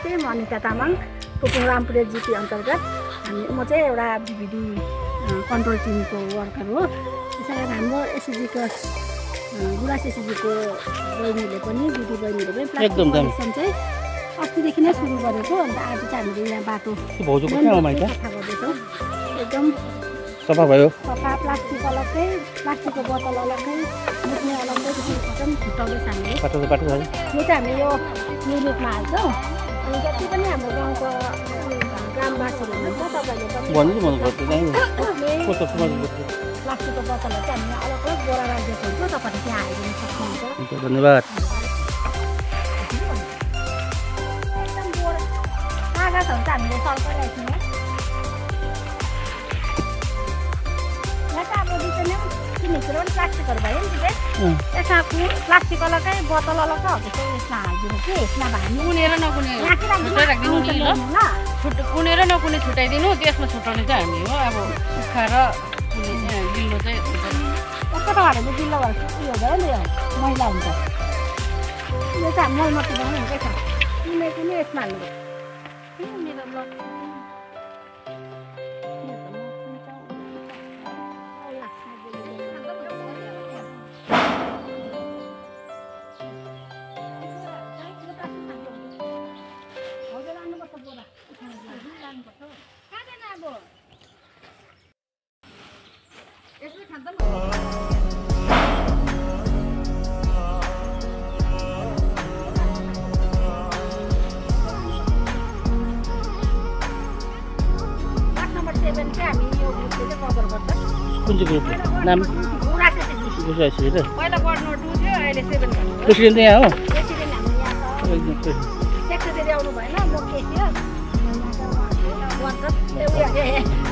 नमस्ते, म अनिता तामाङ, पुपुङ रामपुरे जिपी अन्तर्गत म चाहिँ एउटा बिबिडी कन्ट्रोल टिमको वर्कर हो। त्यसै कारण हाम्रो एसएसजीको गुराँस एसएसजीको बहिनीले पनि दिदी बहिनीले पनि प्लास्टिक पोल्युसन चाहिँ अस्तिदेखि नै सुरु गरेको। अन्त आज चाहिँ हामीले यहाँ बाटो सफा गर्दैछौँ। एकदम सफा भयो, सफा। प्लास्टिक अलग्गै, प्लास्टिकको बोतल अलग्गै, मुख्ने अलग्गै खतम छुट्याउँदैछ हामीले। यो चाहिँ हामीले यो युनिटमा हाल्छौँ। अनि जति पनि हाम्रो गाउँको ग्रामवासीहरू हुनुहुन्छ तपाईँहरूले प्लास्टिकको बोतलहरू चाहिँ हामीले अलग अलग बोरा राखिदिएको हुन्छ, तपाईँहरूले त्यहाँ हालिदिनु सक्नुहुन्छ। धन्यवाद। एकदम बोरा कागजहरू चाहिँ हामीले सर्कै राख्छौँ। यहाँ चाहिँ अब दुईजना किनेतिर पनि प्लास्टिकहरू भयो नि त, त्यसमा प्लास्टिक अलग्गै बोतल अलग्गै हो त्यस्तो यसमा हालिदिनु कि यसमा हामी कुनेर नकुने राखिदिनु नि ल, कुनेर नकुने छुट्याइदिनु। त्यसमा छुट्याउने चाहिँ हामी हो। अब सुक्खा र गिल्लो चाहिँ एकपल्ट हालेर चाहिँ गिल्लो भएर उयो भयो नि, मैला हुन्छ। यो चाहिँ मल मात्रै बनाउनु हुँदैछ, कुनै यसमा हाल्नु। कुन चाहिँ ग्रुप नाम? पहिला बढ्नु 2 थियो, अहिले 7 भयो। प्रेसिडेन्ट यहाँ हो? प्रेसिडेन्ट हाम्रो यहाँ छ। सेक्रेटरी आउनु भएन, म केसियो वर्कर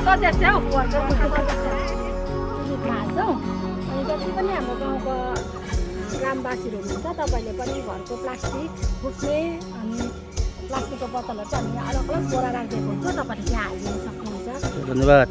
सदस्य हो, वर्कर ग्रुपमा हाल्छौँ। अनि जति पनि हाम्रो गाउँको ग्रामवासीहरू हुनुहुन्छ तपाईँहरूले पनि घरको प्लास्टिक फुट्ने अनि प्लास्टिकको बोतलहरू चाहिँ हामीले अलग अलग बोरा राखिदिएको हुन्छ, तपाईँहरूले त्यहाँ हालिदिनु सक्नुहुन्छ। धन्यवाद।